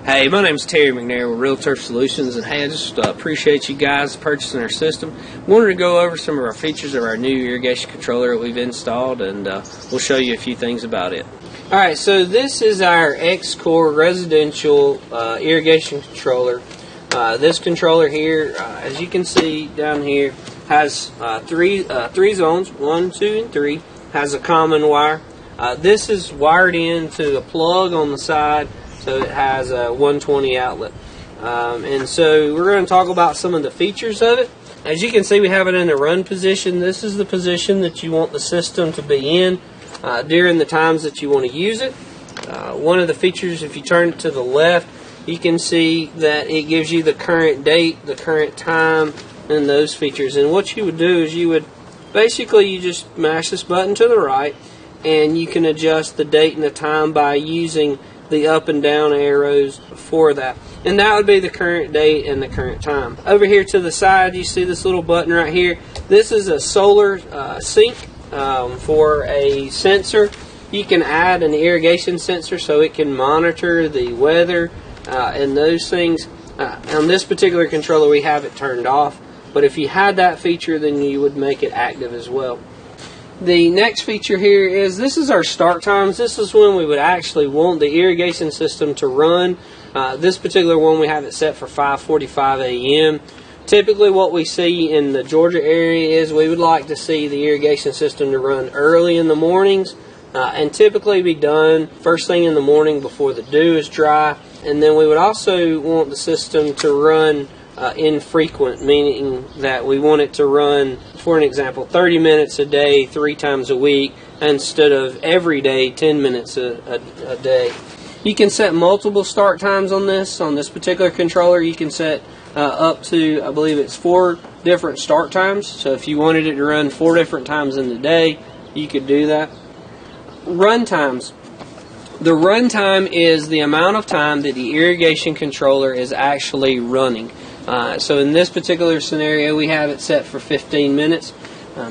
Hey, my name's Terry McNair with Real Turf Solutions, and hey, I just appreciate you guys purchasing our system. Wanted to go over some of our features of our new irrigation controller that we've installed, and we'll show you a few things about it. Alright, so this is our X-Core residential irrigation controller. This controller here, as you can see down here, has three zones, 1, 2, and 3, has a common wire. This is wired into a plug on the side, so it has a 120 outlet. And so we're going to talk about some of the features of it. As you can see, we have it in the run position. This is the position that you want the system to be in during the times that you want to use it. One of the features, if you turn it to the left, you can see that it gives you the current date, the current time, and those features. And what you would do is you just mash this button to the right, and you can adjust the date and the time by using the up and down arrows for that, and that would be the current date and the current time. Over here to the side, you see this little button right here. This is a solar sync for a sensor. You can add an irrigation sensor so it can monitor the weather and those things. On this particular controller, we have it turned off, but if you had that feature, then you would make it active as well. The next feature here is, this is our start times. This is when we would actually want the irrigation system to run. This particular one, we have it set for 5:45 a.m. Typically what we see in the Georgia area is we would like to see the irrigation system to run early in the mornings and typically be done first thing in the morning before the dew is dry. And then we would also want the system to run infrequent, meaning that we want it to run, for an example, 30 minutes a day, 3 times a week, instead of every day, 10 minutes a day. You can set multiple start times on this particular controller. You can set up to, I believe it's 4 different start times. So if you wanted it to run 4 different times in the day, you could do that. Run times. The run time is the amount of time that the irrigation controller is actually running. So in this particular scenario, we have it set for 15 minutes.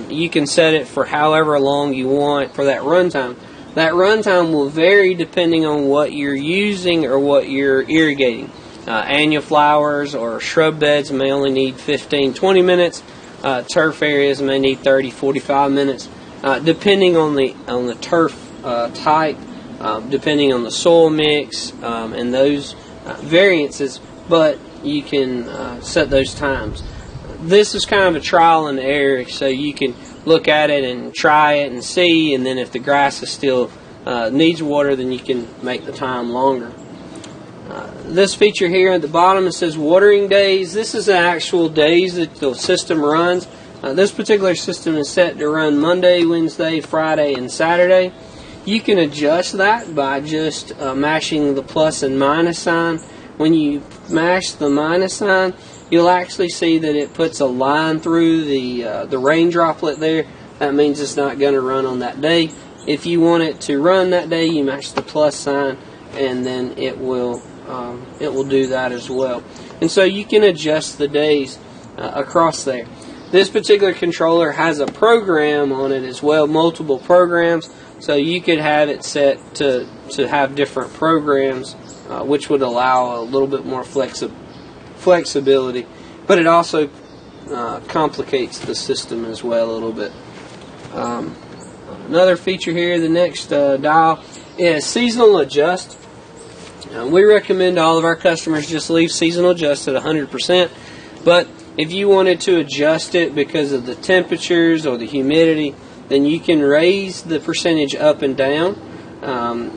You can set it for however long you want for that run time. That run time will vary depending on what you're using or what you're irrigating. Annual flowers or shrub beds may only need 15-20 minutes. Turf areas may need 30-45 minutes, depending on the turf type, depending on the soil mix and those variances. But you can set those times. This is kind of a trial and error, so you can look at it and try it and see, and then if the grass is still needs water, then you can make the time longer. This feature here at the bottom, it says watering days. This is the actual days that the system runs. This particular system is set to run Monday, Wednesday, Friday, and Saturday. You can adjust that by just mashing the plus and minus sign. When you mash the minus sign, you'll actually see that it puts a line through the rain droplet there. That means it's not going to run on that day. If you want it to run that day, you mash the plus sign, and then it will do that as well. And so you can adjust the days across there. This particular controller has a program on it as well, multiple programs. So you could have it set to have different programs, which would allow a little bit more flexibility, but it also complicates the system as well a little bit. Another feature here, the next dial, is seasonal adjust. We recommend all of our customers just leave seasonal adjust at 100%, but if you wanted to adjust it because of the temperatures or the humidity, then you can raise the percentage up and down.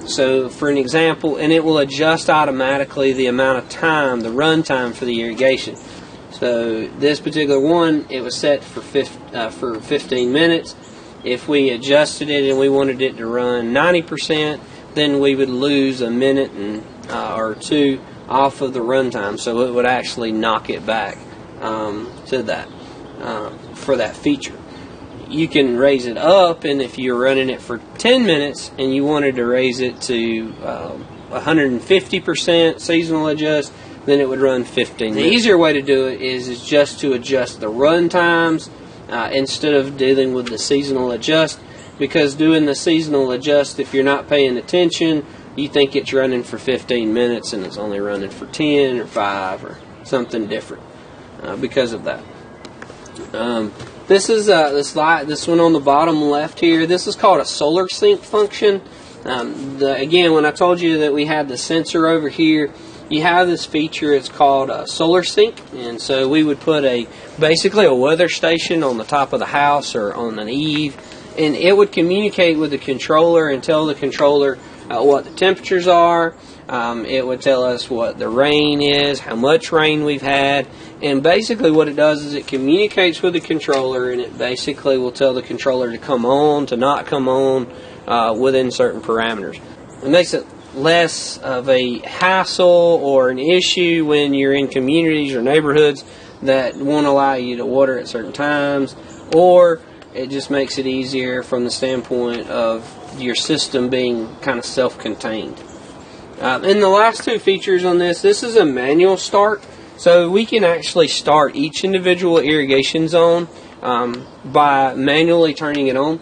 So for an example, and it will adjust automatically the amount of time, the run time for the irrigation. So this particular one, it was set for 15 minutes. If we adjusted it and we wanted it to run 90%, then we would lose a minute or 2 off of the run time. So it would actually knock it back to that for that feature. You can raise it up, and if you're running it for 10 minutes and you wanted to raise it to 150% seasonal adjust, then it would run 15 minutes. The easier way to do it is just to adjust the run times instead of dealing with the seasonal adjust, because doing the seasonal adjust, if you're not paying attention you think it's running for 15 minutes and it's only running for 10 or 5 or something different because of that. This is this one on the bottom left here. This is called a solar sync function. Again, when I told you that we had the sensor over here, you have this feature. It's called solar sync, and so we would put basically a weather station on the top of the house or on an eave, and it would communicate with the controller and tell the controller what the temperatures are. It would tell us what the rain is, how much rain we've had, and basically what it does is it communicates with the controller, and it basically will tell the controller to come on, to not come on, within certain parameters. It makes it less of a hassle or an issue when you're in communities or neighborhoods that won't allow you to water at certain times, or it just makes it easier from the standpoint of your system being kind of self-contained. And the last two features on this is a manual start, so we can actually start each individual irrigation zone by manually turning it on.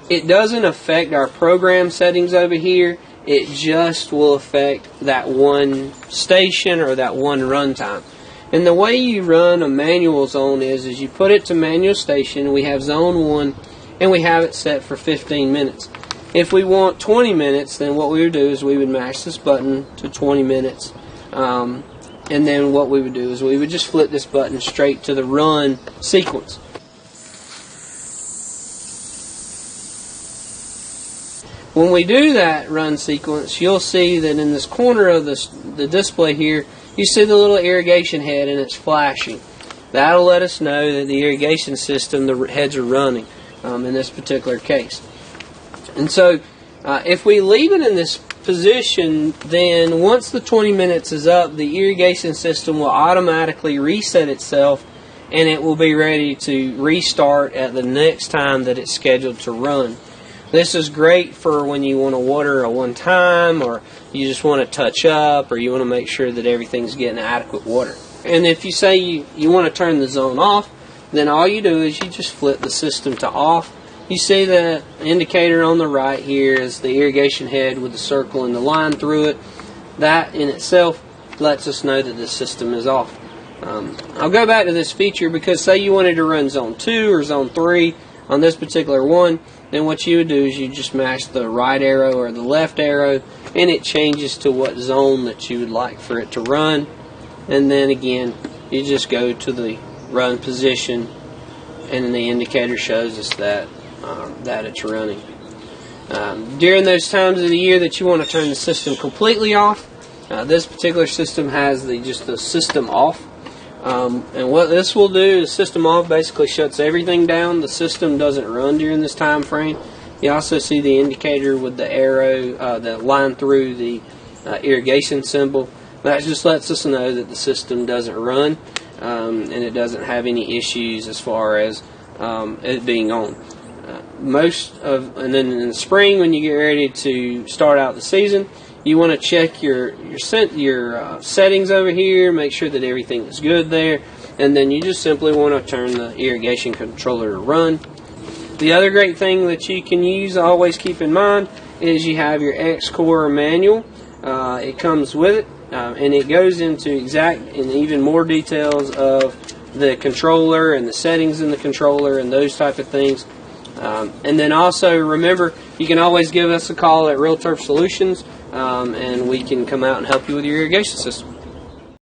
It doesn't affect our program settings over here. It just will affect that one station or that one runtime. And the way you run a manual zone is you put it to manual station. We have zone 1, and we have it set for 15 minutes. If we want 20 minutes, then what we would do is we would mash this button to 20 minutes. And then what we would do is we would just flip this button straight to the run sequence. When we do that run sequence, you'll see that in this corner of the display here, you see the little irrigation head and it's flashing. That'll let us know that the irrigation system, the heads are running in this particular case. And so if we leave it in this position, then once the 20 minutes is up, the irrigation system will automatically reset itself, and it will be ready to restart at the next time that it's scheduled to run. This is great for when you want to water a one time, or you just want to touch up, or you want to make sure that everything's getting adequate water. And if you say you want to turn the zone off, then all you do is you just flip the system to off. You see the indicator on the right here is the irrigation head with the circle and the line through it. That in itself lets us know that the system is off. I'll go back to this feature because say you wanted to run zone 2 or zone 3 on this particular one, then what you would do is you just mash the right arrow or the left arrow, and it changes to what zone that you would like for it to run. And then again, you just go to the run position, and the indicator shows us that it's running. During those times of the year that you want to turn the system completely off, this particular system has just the system off. And what this will do is system off basically shuts everything down. The system doesn't run during this time frame. You also see the indicator with the arrow that line through the irrigation symbol. That just lets us know that the system doesn't run and it doesn't have any issues as far as it being on. And then in the spring, when you get ready to start out the season, you want to check your settings over here, make sure that everything is good there, and then you just simply want to turn the irrigation controller to run. The other great thing that you can use, always keep in mind, is you have your Xcore manual. It comes with it, and it goes into exact and even more details of the controller and the settings in the controller and those type of things. And then also remember, you can always give us a call at Real Turf Solutions, and we can come out and help you with your irrigation system.